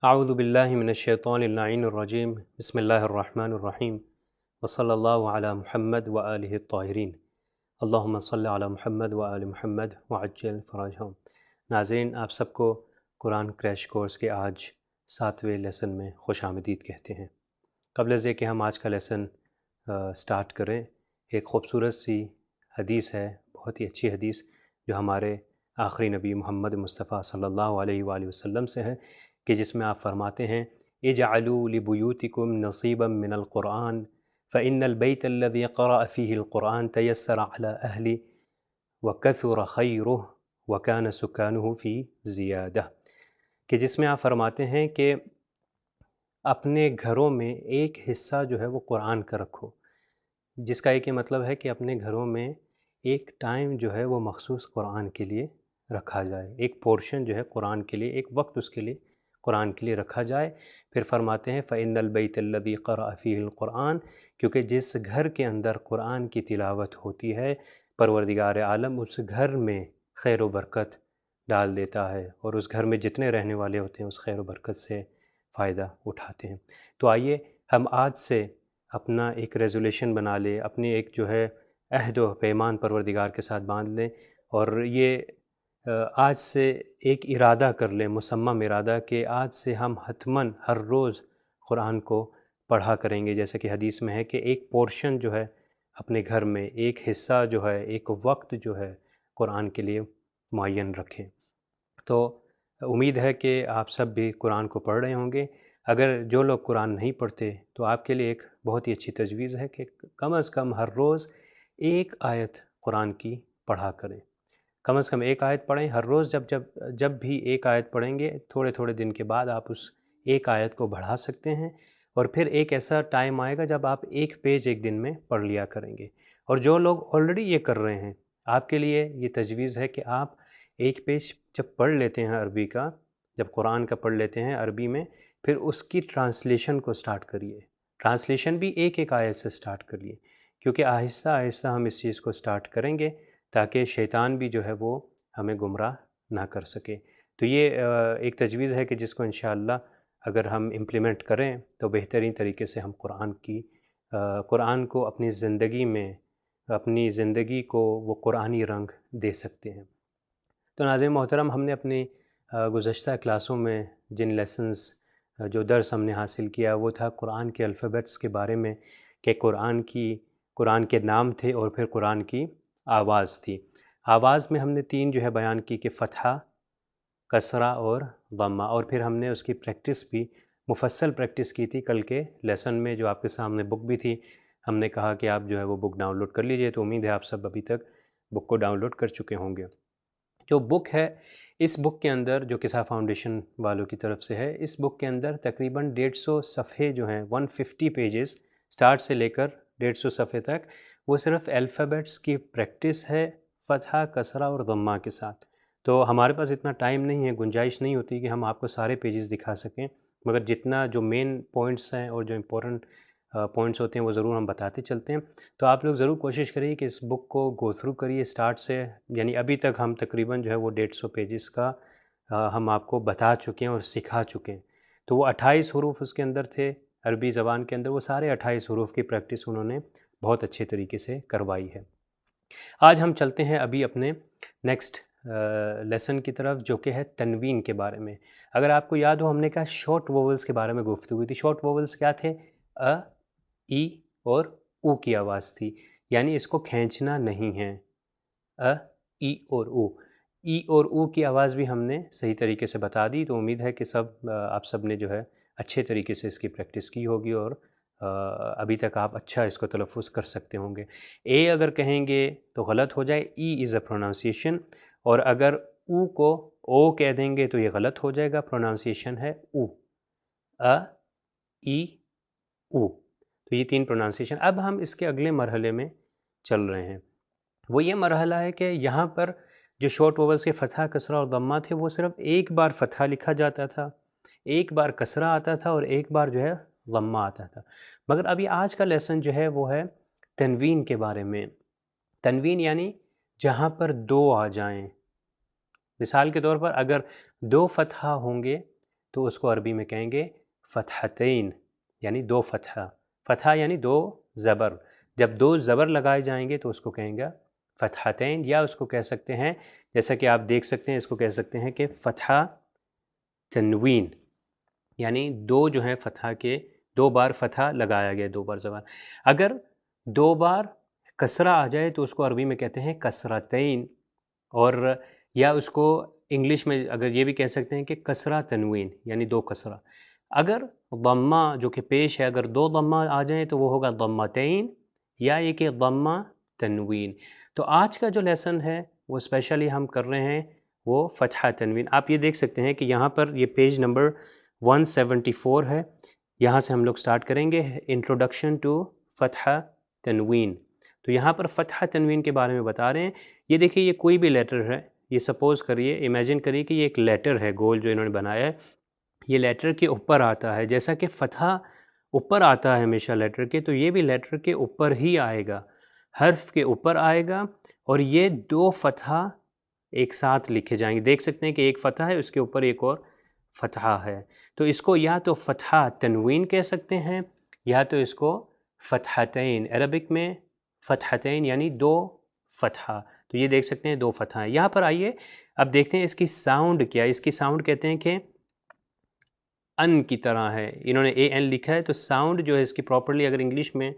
اعوذ باللہ من الشیطان اللعین الرجیم بسم اللہ الرحمن الرحیم وصلی اللہ علی محمد وآلہ الطاہرین اللہم صلی علی محمد وآل محمد وعجل فرجہم۔ ناظرین، آپ سب کو قرآن کریش کورس کے آج 7ویں لیسن میں خوش آمدید کہتے ہیں۔ قبل از کہ ہم آج کا لیسن سٹارٹ کریں، ایک خوبصورت سی حدیث ہے، بہت ہی اچھی حدیث جو ہمارے آخری نبی محمد مصطفیٰ صلی اللہ علیہ وآلہ وسلم سے ہے، کہ جس میں آپ فرماتے ہیں اجعلوا لبیوتکم نصیبا من القرآن فإن البیت الذی قرأ فیہ القرآن تیسر علی اہلی وکثر خیرہ وکان سکانہ فی زیادہ، کہ جس میں آپ فرماتے ہیں کہ اپنے گھروں میں ایک حصہ جو ہے وہ قرآن کا رکھو، جس کا ایک یہ مطلب ہے کہ اپنے گھروں میں ایک ٹائم جو ہے وہ مخصوص قرآن کے لیے رکھا جائے، ایک پورشن جو ہے قرآن کے لیے، ایک وقت اس کے لیے قرآن کے لیے رکھا جائے۔ پھر فرماتے ہیں فَإِنَّ الْبَيْتَ الَّذِي قَرَأَ فِيهِ الْقُرْآنَ، کیونکہ جس گھر کے اندر قرآن کی تلاوت ہوتی ہے پروردگار عالم اس گھر میں خیر و برکت ڈال دیتا ہے، اور اس گھر میں جتنے رہنے والے ہوتے ہیں اس خیر و برکت سے فائدہ اٹھاتے ہیں۔ تو آئیے ہم آج سے اپنا ایک ریزولیشن بنا لیں، اپنی ایک جو ہے عہد و پیمان پروردگار کے ساتھ باندھ لیں، اور یہ آج سے ایک ارادہ کر لیں، مصمم ارادہ، کہ آج سے ہم حتماً ہر روز قرآن کو پڑھا کریں گے، جیسے کہ حدیث میں ہے کہ ایک پورشن جو ہے اپنے گھر میں، ایک حصہ جو ہے، ایک وقت جو ہے قرآن کے لیے معین رکھیں۔ تو امید ہے کہ آپ سب بھی قرآن کو پڑھ رہے ہوں گے۔ اگر جو لوگ قرآن نہیں پڑھتے تو آپ کے لیے ایک بہت ہی اچھی تجویز ہے کہ کم از کم ہر روز ایک آیت قرآن کی پڑھا کریں، کم از کم ایک آیت پڑھیں ہر روز۔ جب بھی ایک آیت پڑھیں گے، تھوڑے تھوڑے دن کے بعد آپ اس ایک آیت کو بڑھا سکتے ہیں، اور پھر ایک ایسا ٹائم آئے گا جب آپ ایک پیج ایک دن میں پڑھ لیا کریں گے۔ اور جو لوگ آلریڈی یہ کر رہے ہیں، آپ کے لیے یہ تجویز ہے کہ آپ ایک پیج جب پڑھ لیتے ہیں عربی کا، جب قرآن کا پڑھ لیتے ہیں عربی میں، پھر اس کی ٹرانسلیشن کو سٹارٹ کریے۔ ٹرانسلیشن بھی ایک ایک آیت سے سٹارٹ کریے، کیونکہ آہستہ آہستہ ہم اس چیز کو سٹارٹ کریں گے تاکہ شیطان بھی جو ہے وہ ہمیں گمراہ نہ کر سکے۔ تو یہ ایک تجویز ہے کہ جس کو انشاءاللہ اگر ہم امپلیمنٹ کریں تو بہترین طریقے سے ہم قرآن کو اپنی زندگی کو وہ قرآنی رنگ دے سکتے ہیں۔ تو ناظرین محترم، ہم نے اپنی گزشتہ کلاسوں میں جن لیسنز جو درس ہم نے حاصل کیا وہ تھا قرآن کے الفابیٹس کے بارے میں، کہ قرآن کے نام تھے اور پھر قرآن کی آواز تھی۔ آواز میں ہم نے 3 جو ہے بیان کی، کہ فتحہ، کسرہ اور ضمہ، اور پھر ہم نے اس کی پریکٹس بھی مفصل پریکٹس کی تھی کل کے لیسن میں، جو آپ کے سامنے بک بھی تھی۔ ہم نے کہا کہ آپ جو ہے وہ بک ڈاؤن لوڈ کر لیجئے، تو امید ہے آپ سب ابھی تک بک کو ڈاؤن لوڈ کر چکے ہوں گے۔ جو بک ہے، اس بک کے اندر جو کسا فاؤنڈیشن والوں کی طرف سے ہے، اس بک کے اندر تقریباً 150 صفحے جو ہیں، 150 پیجز سٹارٹ سے لے کر 150 صفحے تک، وہ صرف الفابیٹس کی پریکٹس ہے، فتحہ، کسرہ اور ضمہ کے ساتھ۔ تو ہمارے پاس اتنا ٹائم نہیں ہے، گنجائش نہیں ہوتی کہ ہم آپ کو سارے پیجز دکھا سکیں، مگر جتنا جو مین پوائنٹس ہیں اور جو امپورٹنٹ پوائنٹس ہوتے ہیں وہ ضرور ہم بتاتے چلتے ہیں۔ تو آپ لوگ ضرور کوشش کریے کہ اس بک کو گو تھرو کریے سٹارٹ سے، یعنی ابھی تک ہم تقریباً جو ہے وہ 150 پیجز کا ہم آپ کو بتا چکے ہیں اور سکھا چکے ہیں۔ تو وہ 28 حروف اس کے اندر تھے عربی زبان کے اندر، وہ سارے 28 حروف کی پریکٹس انہوں نے بہت اچھے طریقے سے کروائی ہے۔ آج ہم چلتے ہیں ابھی اپنے نیکسٹ لیسن کی طرف، جو کہ ہے تنوین کے بارے میں۔ اگر آپ کو یاد ہو، ہم نے کہا شارٹ ووولز کے بارے میں گفتگو تھی۔ شارٹ ووولز کیا تھے؟ ای اور او کی آواز تھی، یعنی اس کو کھینچنا نہیں ہے، ای اور او۔ ای اور او کی آواز بھی ہم نے صحیح طریقے سے بتا دی، تو امید ہے کہ آپ سب نے جو ہے اچھے طریقے سے اس کی پریکٹس کی ہوگی، اور ابھی تک آپ اچھا اس کو تلفظ کر سکتے ہوں گے۔ اے اگر کہیں گے تو غلط ہو جائے، ای از اے پروننسیشن، اور اگر او کو او کہہ دیں گے تو یہ غلط ہو جائے گا، پروننسیشن ہے او، ای، او۔ تو یہ 3 پروننسیشن۔ اب ہم اس کے اگلے مرحلے میں چل رہے ہیں۔ وہ یہ مرحلہ ہے کہ یہاں پر جو شارٹ ووولز کے فتحہ، کسرہ اور ضمہ تھے، وہ صرف ایک بار فتحہ لکھا جاتا تھا، ایک بار کسرہ آتا تھا، اور ایک بار جو ہے ضمہ آتا تھا۔ مگر ابھی آج کا لیسن جو ہے وہ ہے تنوین کے بارے میں۔ تنوین یعنی جہاں پر 2 آ جائیں۔ مثال کے طور پر اگر 2 فتحہ ہوں گے تو اس کو عربی میں کہیں گے فتحتین، یعنی دو فتحہ. فتحہ یعنی دو زبر. جب دو زبر لگائے جائیں گے تو اس کو کہیں گا فتحتین، یا اس کو کہہ سکتے ہیں جیسا کہ آپ دیکھ سکتے ہیں اس کو کہہ سکتے ہیں کہ فتحہ تنوین، یعنی دو جو ہیں فتحہ کے دو بار فتحہ لگایا گیا، دو بار زبر. اگر دو بار کسرہ آ جائے تو اس کو عربی میں کہتے ہیں کسرتین، اور یا اس کو انگلش میں اگر یہ بھی کہہ سکتے ہیں کہ کسرہ تنوین، یعنی دو کسرہ. اگر ضمہ جو کہ پیش ہے، اگر دو ضمہ آ جائیں تو وہ ہوگا ضمتین، یا یہ کہ ضمہ تنوین. تو آج کا جو لیسن ہے وہ اسپیشلی ہم کر رہے ہیں وہ فتحہ تنوین. آپ یہ دیکھ سکتے ہیں کہ یہاں پر یہ پیج نمبر 174 ہے، یہاں سے ہم لوگ سٹارٹ کریں گے انٹروڈکشن ٹو فتحہ تنوین. تو یہاں پر فتحہ تنوین کے بارے میں بتا رہے ہیں. یہ دیکھیے یہ کوئی بھی لیٹر ہے، یہ سپوز کریے، امیجن کریے کہ یہ ایک لیٹر ہے گول جو انہوں نے بنایا ہے، یہ لیٹر کے اوپر آتا ہے. جیسا کہ فتحہ اوپر آتا ہے ہمیشہ لیٹر کے، تو یہ بھی لیٹر کے اوپر ہی آئے گا، حرف کے اوپر آئے گا، اور یہ دو فتحہ ایک ساتھ لکھے جائیں گے. دیکھ سکتے ہیں کہ ایک فتحہ ہے، اس کے اوپر ایک اور فتحہ ہے. تو اس کو یا تو فتحہ تنوین کہہ سکتے ہیں، یا تو اس کو فتحتین، عربک میں فتحتین یعنی دو فتحہ. تو یہ دیکھ سکتے ہیں دو فتحہ ہیں. یہاں پر آئیے اب دیکھتے ہیں اس کی ساؤنڈ کیا ہے. اس کی ساؤنڈ کہتے ہیں کہ ان کی طرح ہے، انہوں نے اے این لکھا ہے، تو ساؤنڈ جو ہے اس کی پراپرلی اگر انگلش میں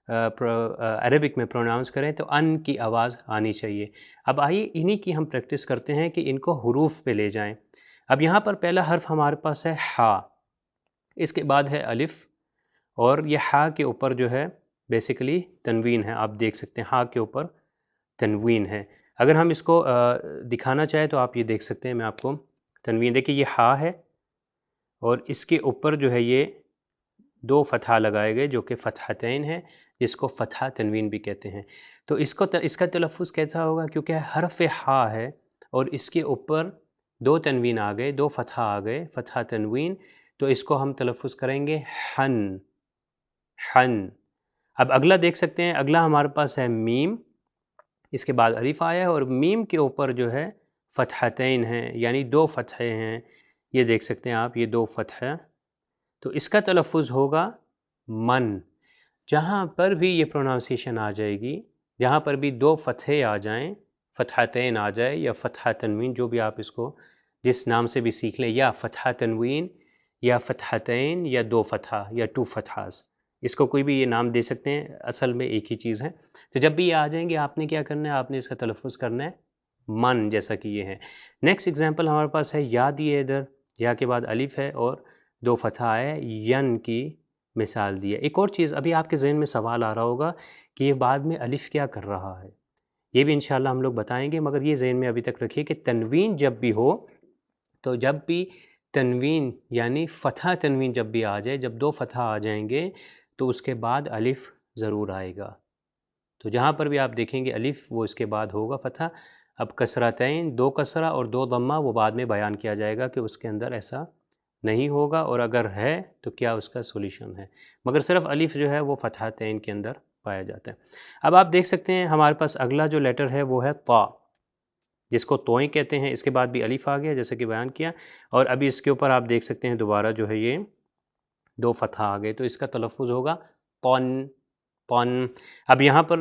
عربک میں پروناؤنس کریں تو ان کی آواز آنی چاہیے. اب آئیے انہی کی ہم پریکٹس کرتے ہیں کہ ان کو حروف پہ لے جائیں. اب یہاں پر پہلا حرف ہمارے پاس ہے ہا، اس کے بعد ہے الف، اور یہ ہا کے اوپر جو ہے بیسیکلی تنوین ہے. آپ دیکھ سکتے ہیں ہا کے اوپر تنوین ہے. اگر ہم اس کو دکھانا چاہیں تو آپ یہ دیکھ سکتے ہیں، میں آپ کو تنوین دیکھیں، یہ ہا ہے اور اس کے اوپر جو ہے یہ دو فتحہ لگائے گئے جو کہ فتحتین ہے، جس کو فتحہ تنوین بھی کہتے ہیں. تو اس کا تلفظ کیسا ہوگا؟ کیونکہ حرف ہا ہے اور اس کے اوپر دو تنوین آ گئے، دو فتحہ آ گئے، فتحہ تنوین، تو اس کو ہم تلفظ کریں گے حن، حن. اب اگلا دیکھ سکتے ہیں، اگلا ہمارے پاس ہے میم، اس کے بعد الف آیا ہے، اور میم کے اوپر جو ہے فتحتین ہیں، یعنی دو فتحے ہیں. یہ دیکھ سکتے ہیں آپ، یہ دو فتحہ. تو اس کا تلفظ ہوگا من. جہاں پر بھی یہ پروناؤنسیشن آ جائے گی، جہاں پر بھی دو فتحے آ جائیں، فتحتین آ جائے یا فتحہ تنوین، جو بھی آپ اس کو جس نام سے بھی سیکھ لیں، یا فتحہ تنوین یا فتحتین یا دو فتحہ یا ٹو فتحاز، اس کو کوئی بھی یہ نام دے سکتے ہیں، اصل میں ایک ہی چیز ہے. تو جب بھی یہ آ جائیں گے آپ نے کیا کرنا ہے؟ آپ نے اس کا تلفظ کرنا ہے من، جیسا کہ یہ ہے. نیکسٹ ایگزامپل ہمارے پاس ہے یا دی ہے، ادھر یا کے بعد الف ہے اور دو فتحہ ہے، ین کی مثال دی ہے. ایک اور چیز ابھی آپ کے ذہن میں سوال آ رہا ہوگا کہ یہ بعد میں الف کیا کر رہا ہے، یہ بھی انشاءاللہ ہم لوگ بتائیں گے، مگر یہ ذہن میں ابھی تک رکھیے کہ تنوین جب بھی ہو، تو جب بھی تنوین یعنی فتحہ تنوین جب بھی آ جائے، جب دو فتحہ آ جائیں گے تو اس کے بعد الف ضرور آئے گا. تو جہاں پر بھی آپ دیکھیں گے الف، وہ اس کے بعد ہوگا فتحہ. اب کسرتین، دو کسرہ اور دو ضمہ، وہ بعد میں بیان کیا جائے گا کہ اس کے اندر ایسا نہیں ہوگا، اور اگر ہے تو کیا اس کا سولوشن ہے، مگر صرف الف جو ہے وہ فتحتین کے اندر پایا جاتا ہے. اب آپ دیکھ سکتے ہیں ہمارے پاس اگلا جو لیٹر ہے وہ ہے طا، جس کو توئیں کہتے ہیں. اس کے بعد بھی الف آ گیا جیسے کہ بیان کیا، اور ابھی اس کے اوپر آپ دیکھ سکتے ہیں دوبارہ جو ہے یہ دو فتحہ آ گئے، تو اس کا تلفظ ہوگا طن، طن. اب یہاں پر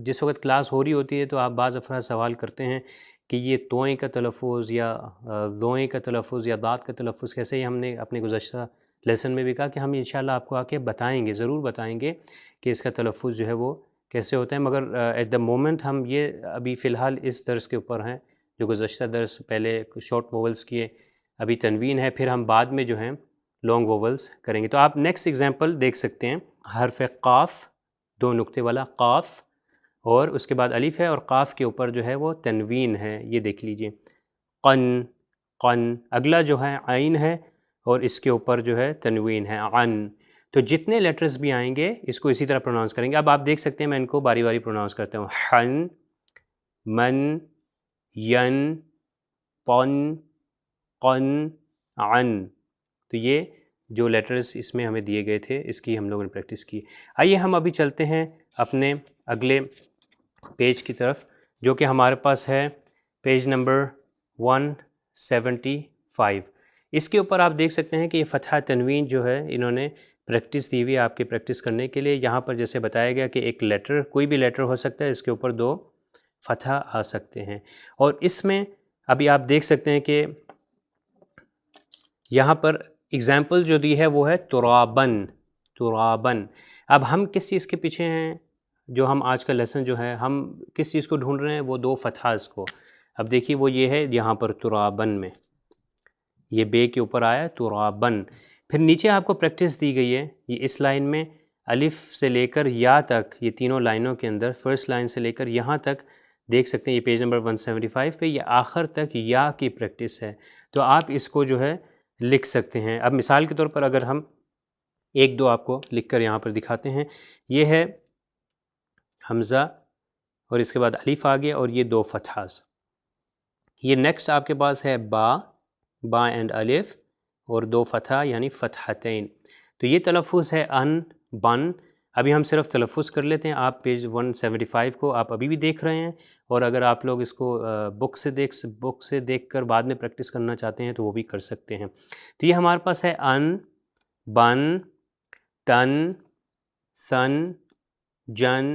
جس وقت کلاس ہو رہی ہوتی ہے تو آپ بعض افراد سوال کرتے ہیں کہ یہ توئیں کا تلفظ یا ذوئیں کا تلفظ یا داد کا تلفظ کیسے؟ ہی ہم نے اپنے گزشتہ لیسن میں بھی کہا کہ ہم انشاءاللہ آپ کو آ کے بتائیں گے، ضرور بتائیں گے کہ اس کا تلفظ جو ہے وہ کیسے ہوتا ہے. مگر ایٹ دا مومنٹ ہم یہ ابھی فی الحال اس درس کے اوپر ہیں، جو گزشتہ درس پہلے شارٹ ووولس کیے، ابھی تنوین ہے، پھر ہم بعد میں جو ہیں لانگ ووولس کریں گے. تو آپ نیکسٹ ایگزامپل دیکھ سکتے ہیں، حرف قاف، دو نقطے والا قاف، اور اس کے بعد الف ہے اور قاف کے اوپر جو ہے وہ تنوین ہے. یہ دیکھ لیجئے قن، قن. اگلا جو ہے عین ہے اور اس کے اوپر جو ہے تنوین ہے عن. تو جتنے لیٹرز بھی آئیں گے اس کو اسی طرح پروناؤنس کریں گے. اب آپ دیکھ سکتے ہیں میں ان کو باری باری پروناؤنس کرتا ہوں، حن، من، ین، طن، قن، عن. تو یہ جو لیٹرز اس میں ہمیں دیے گئے تھے اس کی ہم لوگوں نے پریکٹس کی. آئیے ہم ابھی چلتے ہیں اپنے اگلے پیج کی طرف، جو کہ ہمارے پاس ہے پیج نمبر 175. اس کے اوپر آپ دیکھ سکتے ہیں کہ یہ فتحہ تنوین جو ہے انہوں نے پریکٹس دی ہوئی ہے آپ کی پریکٹس کرنے کے لیے. یہاں پر جیسے بتایا گیا کہ ایک لیٹر کوئی بھی لیٹر ہو سکتا ہے، اس کے اوپر 2 فتحہ آ سکتے ہیں. اور اس میں ابھی آپ دیکھ سکتے ہیں کہ یہاں پر اگزامپل جو دی ہے وہ ہے ترابن. ترابن. اب ہم کس چیز کے پیچھے ہیں؟ جو ہم آج کا لیسن جو ہے ہم کس چیز کو ڈھونڈ رہے ہیں؟ وہ 2 فتحاز کو. اب دیکھیے وہ یہ ہے یہاں پر ترابن میں، یہ بے کے اوپر آیا ترابن. پھر نیچے آپ کو پریکٹس دی گئی ہے، یہ اس لائن میں الف سے لے کر یا تک، یہ تینوں لائنوں کے اندر فرسٹ لائن سے لے کر یہاں تک دیکھ سکتے ہیں. یہ پیج نمبر 175 پہ یہ آخر تک یا کی پریکٹس ہے. تو آپ اس کو جو ہے لکھ سکتے ہیں. اب مثال کے طور پر اگر ہم 1-2 آپ کو لکھ کر یہاں پر دکھاتے ہیں. یہ ہے حمزہ اور اس کے بعد الف آ گیا اور یہ 2 فتحاز. یہ نیکسٹ آپ کے پاس ہے با اینڈ الف اور 2 فتحہ یعنی فتحتین. تو یہ تلفظ ہے ان بن. ابھی ہم صرف تلفظ کر لیتے ہیں. آپ پیج 175 کو آپ ابھی بھی دیکھ رہے ہیں، اور اگر آپ لوگ اس کو بک سے دیکھ کر بعد میں پریکٹس کرنا چاہتے ہیں تو وہ بھی کر سکتے ہیں. تو یہ ہمارے پاس ہے ان بن تن سن جن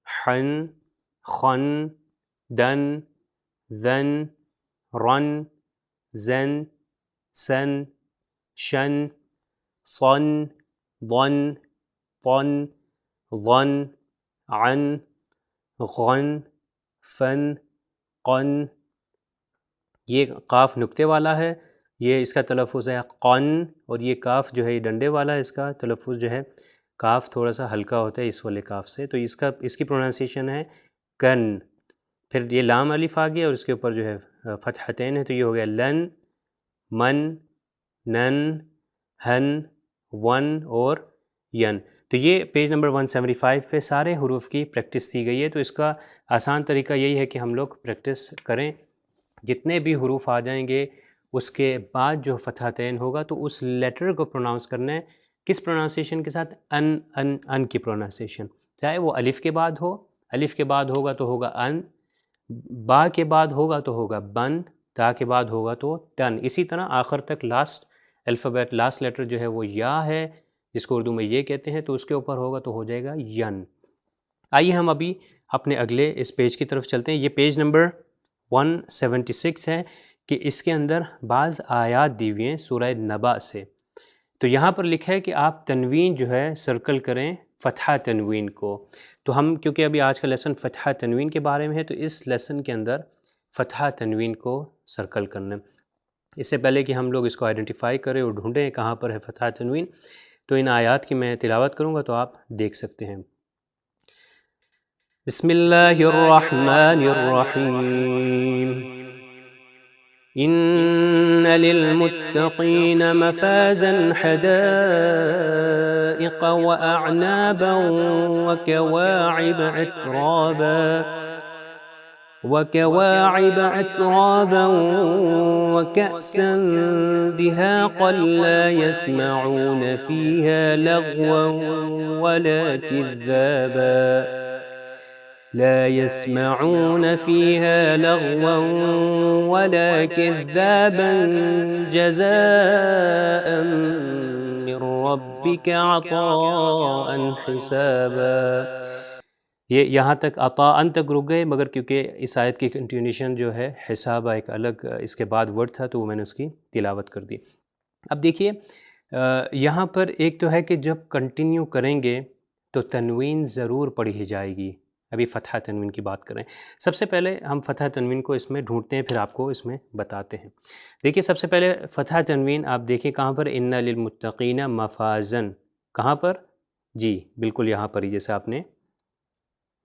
حن خن دن ذن رن زن سن شن صن ضن طن ظن عن غن فن قن. یہ قاف نقطے والا ہے، یہ اس کا تلفظ ہے قن، اور یہ کاف جو ہے یہ ڈنڈے والا ہے، اس کا تلفظ جو ہے کاف تھوڑا سا ہلکا ہوتا ہے اس والے کاف سے. تو اس کی پروننسیشن ہے کن. پھر یہ لام الف آ گیا اور اس کے اوپر جو ہے فتحتین ہے، تو یہ ہو گیا لن من نن ہن ون اور ین. تو یہ پیج نمبر 175 پہ سارے حروف کی پریکٹس دی گئی ہے. تو اس کا آسان طریقہ یہی ہے کہ ہم لوگ پریکٹس کریں. جتنے بھی حروف آ جائیں گے اس کے بعد جو فتحتین ہوگا تو اس لیٹر کو پروناؤنس کرنا ہے کس پروننسیشن کے ساتھ؟ ان کی پروننسیشن. چاہے وہ الف کے بعد ہو، الف کے بعد ہوگا تو ہوگا ان، با کے بعد ہوگا تو ہوگا بن، تا کے بعد ہوگا تو تن. اسی طرح آخر تک لاسٹ الفابیٹ لاسٹ لیٹر جو ہے وہ یا ہے، جس کو اردو میں یہ کہتے ہیں، تو اس کے اوپر ہوگا تو ہو جائے گا ین. آئیے ہم ابھی اپنے اگلے اس پیج کی طرف چلتے ہیں. یہ پیج نمبر 176 ہے کہ اس کے اندر بعض آیات دی ہوئی ہیں سورہ نبا سے. تو یہاں پر لکھا ہے کہ آپ تنوین جو ہے سرکل کریں فتحہ تنوین کو. تو ہم کیونکہ ابھی آج کا لیسن فتحہ تنوین کے بارے میں ہے تو اس لیسن کے اندر فتحہ تنوین کو سرکل کرنا. اس سے پہلے کہ ہم لوگ اس کو آئیڈینٹیفائی کریں اور ڈھونڈیں کہاں پر ہے فتحہ تنوین، تو ان آیات کی میں تلاوت کروں گا تو آپ دیکھ سکتے ہیں. بسم اللہ الرحمن الرحیم. ان للمتقین مفازا حدائق واعنابا وكواعب اترابا وكأسا دهاقا لا يسمعون فيها لغوا ولا كذابا جزاء من ربك عطاء حسابا. یہ یہاں تک عطاء تک رک گئے، مگر کیونکہ اس آیت کی کنٹینیوشن جو ہے حسابہ ایک الگ اس کے بعد ورڈ تھا تو وہ میں نے اس کی تلاوت کر دی. اب دیکھیے یہاں پر ایک تو ہے کہ جب کنٹینیو کریں گے تو تنوین ضرور پڑھی ہی جائے گی. ابھی فتحہ تنوین کی بات کریں. سب سے پہلے ہم فتحہ تنوین کو اس میں ڈھونڈتے ہیں، پھر آپ کو اس میں بتاتے ہیں. دیکھیے سب سے پہلے فتحہ تنوین آپ دیکھیں کہاں پر، ان للمتقین مفازن. کہاں پر؟ جی بالکل یہاں پر ہی، جیسے آپ نے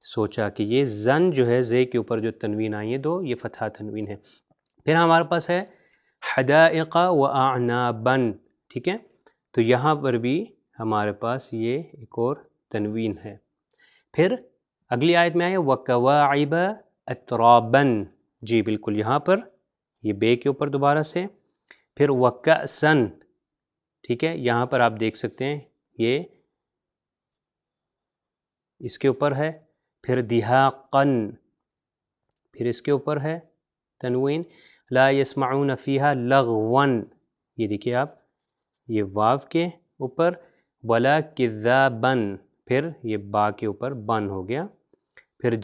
سوچا کہ یہ زن جو ہے زے کے اوپر جو تنوین آئی ہے 2، یہ فتحہ تنوین ہے. پھر ہمارے پاس ہے حدائق و اعنابن. ٹھیک ہے، تو یہاں پر بھی ہمارے پاس یہ ایک اور تنوین ہے. پھر اگلی آیت میں آئے وَكَوَاعِبَ أَتْرَابًا. جی بالکل یہاں پر یہ بے کے اوپر دوبارہ سے. پھر وَكَأْسًا. ٹھیک ہے، یہاں پر آپ دیکھ سکتے ہیں یہ اس کے اوپر ہے. پھر دِهَاقًا، پھر اس کے اوپر ہے تنوین. لا يسمعون فيها لغوا. یہ دیکھیے آپ، یہ واو کے اوپر ولا کذابن، پھر یہ با کے اوپر بن ہو گیا، پھر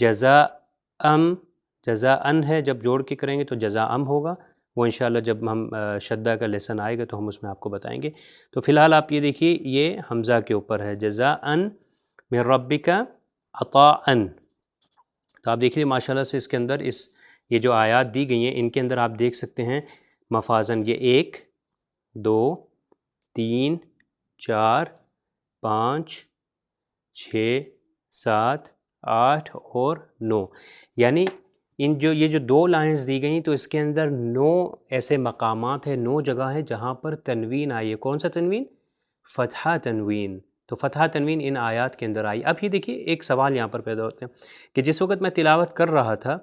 جزاءن ہے، جب جوڑ کے کریں گے تو جزاءم ہوگا، وہ انشاءاللہ جب ہم شدہ کا لیسن آئے گا تو ہم اس میں آپ کو بتائیں گے۔ تو فی الحال آپ یہ دیکھیے یہ حمزہ کے اوپر ہے، جزاءن من ربک عطاءً۔ تو آپ دیکھ لیے ماشاءاللہ سے اس کے اندر یہ جو آیات دی گئی ہیں ان کے اندر آپ دیکھ سکتے ہیں مفازن، یہ 1 2 3 4 5 6 7 8 اور 9، یعنی یہ جو 2 لائنز دی گئیں تو اس کے اندر 9 ایسے مقامات ہیں، 9 جگہ ہیں جہاں پر تنوین آئی ہے۔ کون سا تنوین؟ فتحہ تنوین۔ تو فتحہ تنوین ان آیات کے اندر آئی۔ اب یہ دیکھیے ایک سوال یہاں پر پیدا ہوتے ہیں کہ جس وقت میں تلاوت کر رہا تھا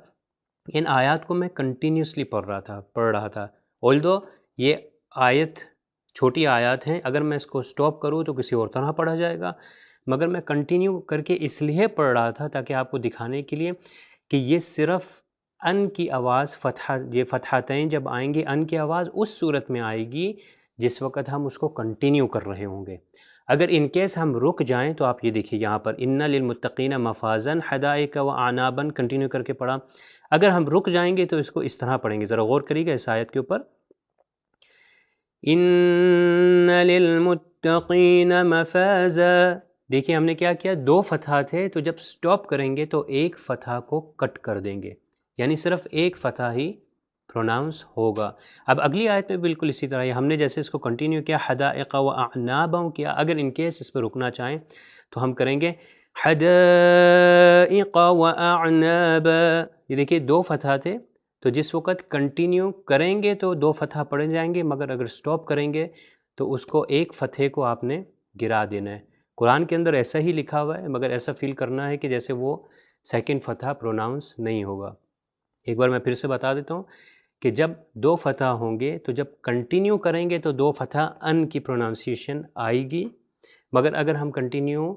ان آیات کو میں کنٹینیوسلی پڑھ رہا تھا although یہ آیت چھوٹی آیات ہیں، اگر میں اس کو سٹاپ کروں تو کسی اور طرح پڑھا جائے گا، مگر میں کنٹینیو کر کے اس لیے پڑھ رہا تھا تاکہ آپ کو دکھانے کے لیے کہ یہ صرف ان کی آواز یہ فتحتین جب آئیں گے ان کی آواز اس صورت میں آئے گی جس وقت ہم اس کو کنٹینیو کر رہے ہوں گے۔ اگر ان کیس ہم رک جائیں تو آپ یہ دیکھیے یہاں پر ان للمتقین مفازن حدائق و اعنابن کنٹینیو کر کے پڑھا، اگر ہم رک جائیں گے تو اس کو اس طرح پڑھیں گے، ذرا غور کریے گا اس آیت کے اوپر، ان للمتقین مفازا، دیکھیے ہم نے کیا کیا، 2 فتحہ تھے تو جب سٹاپ کریں گے تو ایک فتحہ کو کٹ کر دیں گے، یعنی صرف ایک فتحہ ہی پروناؤنس ہوگا۔ اب اگلی آیت میں بالکل اسی طرح ہم نے جیسے اس کو کنٹینیو کیا حدائق و اعنابا کیا، اگر ان کیس اس پہ رکنا چاہیں تو ہم کریں گے حدائق و اعنابا، یہ دیکھیے 2 فتحہ تھے تو جس وقت کنٹینیو کریں گے تو 2 فتحہ پڑھے جائیں گے، مگر اگر سٹاپ کریں گے تو اس کو ایک فتحے کو آپ نے گرا دینا ہے۔ قرآن کے اندر ایسا ہی لکھا ہوا ہے، مگر ایسا فیل کرنا ہے کہ جیسے وہ سیکنڈ فتحہ پروناؤنس نہیں ہوگا۔ ایک بار میں پھر سے بتا دیتا ہوں کہ جب 2 فتحہ ہوں گے تو جب کنٹینیو کریں گے تو 2 فتحہ ان کی پروناؤنسیشن آئے گی، مگر اگر ہم کنٹینیو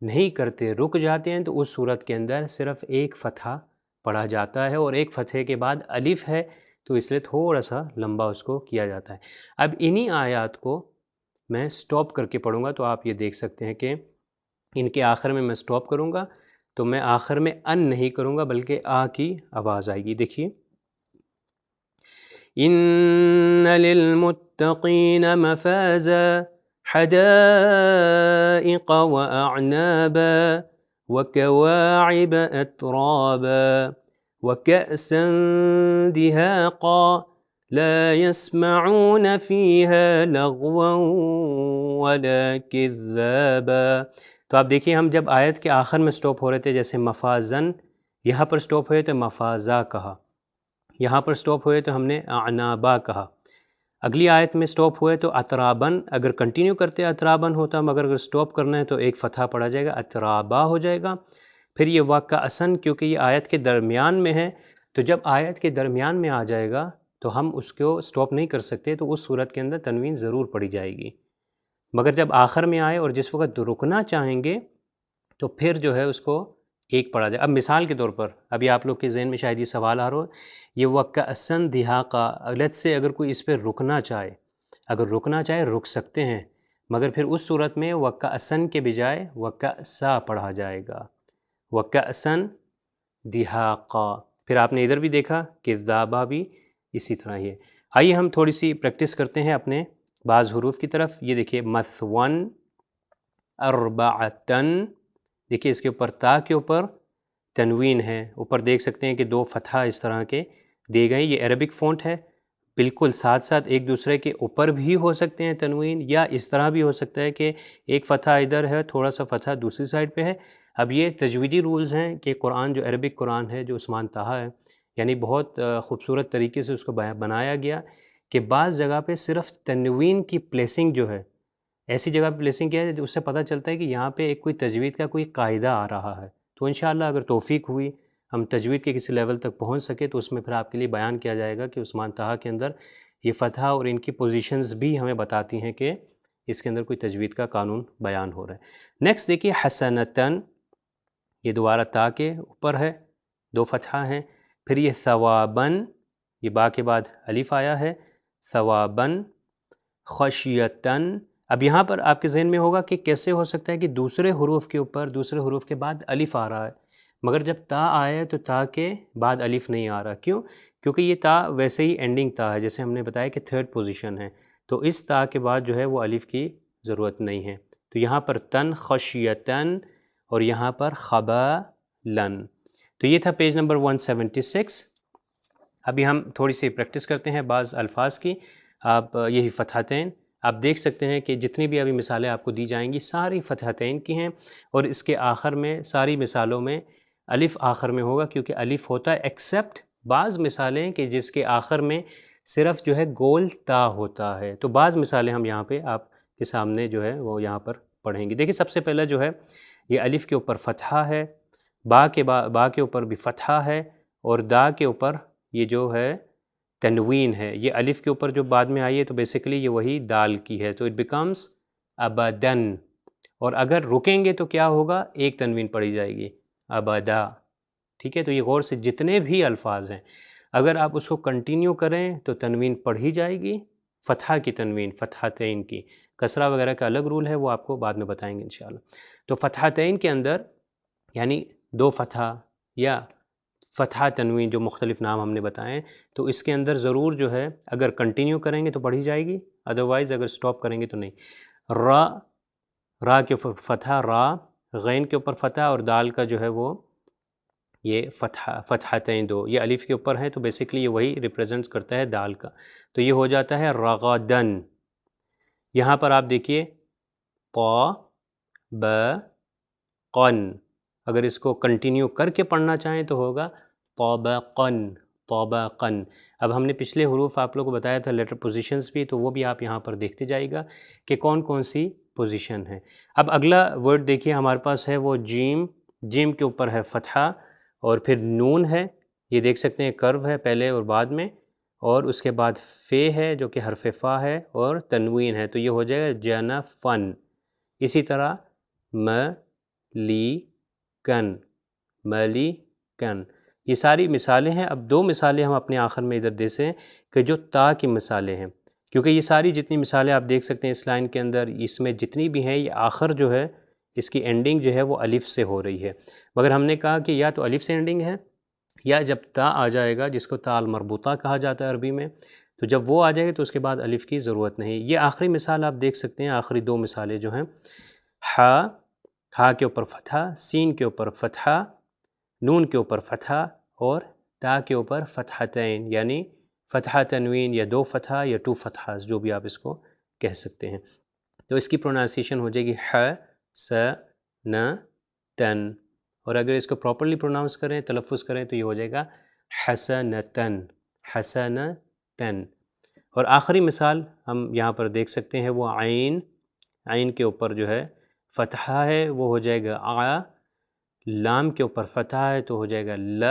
نہیں کرتے رک جاتے ہیں تو اس صورت کے اندر صرف ایک فتحہ پڑھا جاتا ہے، اور ایک فتحے کے بعد الف ہے تو اس لیے تھوڑا سا لمبا اس کو کیا جاتا ہے۔ اب انہی آیات کو میں سٹاپ کر کے پڑھوں گا تو آپ یہ دیکھ سکتے ہیں کہ ان کے آخر میں سٹاپ کروں گا تو میں آخر میں ان نہیں کروں گا بلکہ آ کی آواز آئے گی۔ دیکھیے ان للمتقین مفازا حدائق واعنابا وكواعب اترابا وكأسا دهاقا لا يسمعون فيها لغوا ولا كذابا۔ تو آپ دیکھیے ہم جب آیت کے آخر میں سٹاپ ہو رہے تھے، جیسے مفازن یہاں پر سٹاپ ہوئے تو مفازا کہا، یہاں پر سٹاپ ہوئے تو ہم نے اعنابا کہا، اگلی آیت میں سٹاپ ہوئے تو اترابن، اگر کنٹینیو کرتے اترابن ہوتا، مگر اگر سٹاپ کرنا ہے تو ایک فتحہ پڑھا جائے گا، اترابا ہو جائے گا۔ پھر یہ وکأسن کیونکہ یہ آیت کے درمیان میں ہے تو جب آیت کے درمیان میں آ جائے گا تو ہم اس کو سٹاپ نہیں کر سکتے، تو اس صورت کے اندر تنوین ضرور پڑھی جائے گی، مگر جب آخر میں آئے اور جس وقت رکنا چاہیں گے تو پھر جو ہے اس کو ایک پڑھا جائے۔ اب مثال کے طور پر ابھی آپ لوگ کے ذہن میں شاید یہ سوال آ رہا ہو، یہ وکأسن دہاقا، لیٹ سے اگر کوئی اس پہ رکنا چاہے، اگر رکنا چاہے رک سکتے ہیں، مگر پھر اس صورت میں وکأسن کے بجائے وکأسا پڑھا جائے گا، وکأسن دہاقا۔ پھر آپ نے ادھر بھی دیکھا کہ ذابا بھی اسی طرح ہی ہے۔ آئیے ہم تھوڑی سی پریکٹس کرتے ہیں اپنے بعض حروف کی طرف۔ یہ دیکھیے مثون، اربعتن، دیکھیے اس کے اوپر تا کے اوپر تنوین ہے، اوپر دیکھ سکتے ہیں کہ 2 فتحہ اس طرح کے دیے گئے، یہ عربک فونٹ ہے، بالکل ساتھ ساتھ ایک دوسرے کے اوپر بھی ہو سکتے ہیں تنوین، یا اس طرح بھی ہو سکتا ہے کہ ایک فتحہ ادھر ہے، تھوڑا سا فتحہ دوسری سائڈ پہ ہے۔ اب یہ تجویدی رولز ہیں کہ قرآن جو عربک قرآن ہے جو عثمان طہٰ ہے، یعنی بہت خوبصورت طریقے سے اس کو بنایا گیا کہ بعض جگہ پہ صرف تنوین کی پلیسنگ جو ہے ایسی جگہ پہ پلیسنگ کیا ہے اس سے پتہ چلتا ہے کہ یہاں پہ ایک کوئی تجوید کا کوئی قاعدہ آ رہا ہے۔ تو انشاءاللہ اگر توفیق ہوئی ہم تجوید کے کسی لیول تک پہنچ سکے تو اس میں پھر آپ کے لیے بیان کیا جائے گا کہ عثمان طہٰ کے اندر یہ فتحہ اور ان کی پوزیشنز بھی ہمیں بتاتی ہیں کہ اس کے اندر کوئی تجوید کا قانون بیان ہو رہا ہے۔ نیکسٹ دیکھیے حسنتن، یہ دوبارہ تا کے اوپر ہے، 2 فتحہ ہیں۔ پھر یہ ثوابن، یہ با کے بعد الف آیا ہے، ثوابن، خشیتن. اب یہاں پر آپ کے ذہن میں ہوگا کہ کیسے ہو سکتا ہے کہ دوسرے حروف کے اوپر دوسرے حروف کے بعد الف آ رہا ہے، مگر جب تا آیا تو تا کے بعد الف نہیں آ رہا. کیوں؟ کیونکہ یہ تا ویسے ہی اینڈنگ تا ہے، جیسے ہم نے بتایا کہ تھرڈ پوزیشن ہے، تو اس تا کے بعد جو ہے وہ الف کی ضرورت نہیں ہے. تو یہاں پر تن خشیتن اور یہاں پر خبالن. تو یہ تھا پیج نمبر 176. ابھی ہم تھوڑی سی پریکٹس کرتے ہیں بعض الفاظ کی. آپ یہی فتحتین آپ دیکھ سکتے ہیں کہ جتنی بھی ابھی مثالیں آپ کو دی جائیں گی ساری فتحتین کی ہیں، اور اس کے آخر میں ساری مثالوں میں الف آخر میں ہوگا، کیونکہ الف ہوتا ہے ایکسیپٹ بعض مثالیں کہ جس کے آخر میں صرف جو ہے گول تا ہوتا ہے. تو بعض مثالیں ہم یہاں پہ آپ کے سامنے جو ہے وہ یہاں پر پڑھیں گے. دیکھیں سب سے پہلا جو ہے یہ الف کے اوپر فتحہ ہے، با کے اوپر بھی فتحہ ہے، اور دا کے اوپر یہ جو ہے تنوین ہے. یہ الف کے اوپر جو بعد میں آئی ہے تو بیسیکلی یہ وہی دال کی ہے، تو اٹ بیکمز ابدن. اور اگر رکیں گے تو کیا ہوگا؟ ایک تنوین پڑھی جائے گی، ابدا. ٹھیک ہے، تو یہ غور سے جتنے بھی الفاظ ہیں اگر آپ اس کو کنٹینیو کریں تو تنوین پڑھی جائے گی، فتحہ کی تنوین، فتحتین کی. کسرہ وغیرہ کا الگ رول ہے، وہ آپ کو بعد میں بتائیں گے انشاءاللہ. تو فتحتین کے اندر یعنی دو فتحہ یا فتحہ تنوین جو مختلف نام ہم نے بتائیں، تو اس کے اندر ضرور جو ہے اگر کنٹینیو کریں گے تو پڑھی جائے گی، ادروائز اگر سٹاپ کریں گے تو نہیں. را کے اوپر فتحہ را، غین کے اوپر فتحہ، اور دال کا جو ہے وہ یہ فتحتین دو، یہ الف کے اوپر ہیں تو بیسیکلی یہ وہی ریپریزنٹس کرتا ہے دال کا، تو یہ ہو جاتا ہے رغدن. یہاں پر آپ دیکھیے قا ب قن، اگر اس کو کنٹینیو کر کے پڑھنا چاہیں تو ہوگا طبقن طبقن. اب ہم نے پچھلے حروف آپ لوگوں کو بتایا تھا لیٹر پوزیشنز بھی، تو وہ بھی آپ یہاں پر دیکھتے جائے گا کہ کون کون سی پوزیشن ہے. اب اگلا ورڈ دیکھیے ہمارے پاس ہے وہ جیم. جیم کے اوپر ہے فتحہ، اور پھر نون ہے، یہ دیکھ سکتے ہیں کرو ہے پہلے اور بعد میں، اور اس کے بعد فے ہے جو کہ حرف فا ہے، اور تنوین ہے، تو یہ ہو جائے گا جنفن. اسی طرح لی کن، ملی کن. یہ ساری مثالیں ہیں. اب دو مثالیں ہم اپنے آخر میں ادھر دے سے کہ جو تا کی مثالیں ہیں، کیونکہ یہ ساری جتنی مثالیں آپ دیکھ سکتے ہیں اس لائن کے اندر، اس میں جتنی بھی ہیں یہ آخر جو ہے اس کی اینڈنگ جو ہے وہ الف سے ہو رہی ہے. مگر ہم نے کہا کہ یا تو الف سے اینڈنگ ہے، یا جب تا آ جائے گا جس کو تا المربوطہ کہا جاتا ہے عربی میں، تو جب وہ آ جائے گا تو اس کے بعد الف کی ضرورت نہیں. یہ آخری مثال آپ دیکھ سکتے ہیں، آخری دو مثالیں جو ہیں ہا کے اوپر فتحہ، سین کے اوپر فتحہ، نون کے اوپر فتحہ، اور تا کے اوپر فتحتین یعنی فتحہ تنوین، یا دو فتحہ یا ٹو فتحہ، جو بھی آپ اس کو کہہ سکتے ہیں. تو اس کی پروننسیشن ہو جائے گی تن، اور اگر اس کو پراپرلی پروناؤنس کریں، تلفظ کریں، تو یہ ہو جائے گا حسنتن حسنتن. اور آخری مثال ہم یہاں پر دیکھ سکتے ہیں وہ عین. عین کے اوپر جو ہے فتحہ ہے، وہ ہو جائے گا آ. لام کے اوپر فتحہ ہے تو ہو جائے گا ل.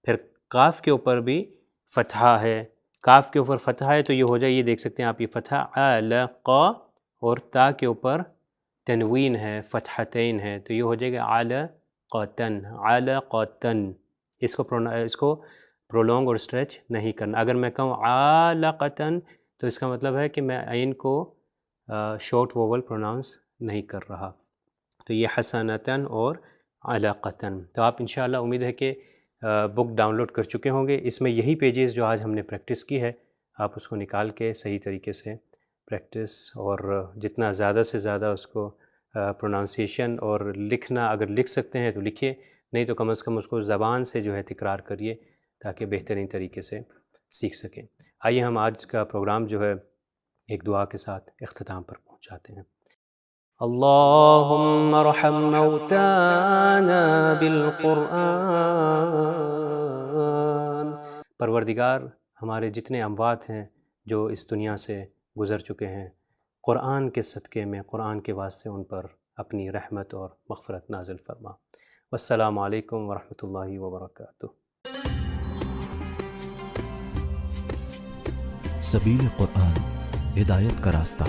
پھر قاف کے اوپر بھی فتحہ ہے، کاف کے اوپر فتحہ ہے تو یہ ہو جائے، یہ دیکھ سکتے ہیں آپ، یہ فتحہ علق. اور تا کے اوپر تنوین ہے، فتحتین ہے، تو یہ ہو جائے گا علقتن علقتن. اس کو پرولونگ اور اسٹریچ نہیں کرنا. اگر میں کہوں علقتن تو اس کا مطلب ہے کہ میں عین کو شارٹ ووول پروناؤنس نہیں کر رہا. تو یہ حسنتن اور علقتن. تو آپ انشاءاللہ امید ہے کہ بک ڈاؤن لوڈ کر چکے ہوں گے. اس میں یہی پیجز جو آج ہم نے پریکٹس کی ہے آپ اس کو نکال کے صحیح طریقے سے پریکٹس، اور جتنا زیادہ سے زیادہ اس کو پروننسیشن اور لکھنا اگر لکھ سکتے ہیں تو لکھیے، نہیں تو کم از کم اس کو زبان سے جو ہے تکرار کریے تاکہ بہترین طریقے سے سیکھ سکیں. آئیے ہم آج کا پروگرام جو ہے ایک دعا کے ساتھ اختتام پر پہنچاتے ہیں. اللہم ارحم موتانا بالقرآن. پروردگار ہمارے جتنے اموات ہیں جو اس دنیا سے گزر چکے ہیں، قرآن کے صدقے میں، قرآن کے واسطے ان پر اپنی رحمت اور مغفرت نازل فرما. والسلام علیکم ورحمۃ اللہ وبرکاتہ. سبیل قرآن، ہدایت کا راستہ.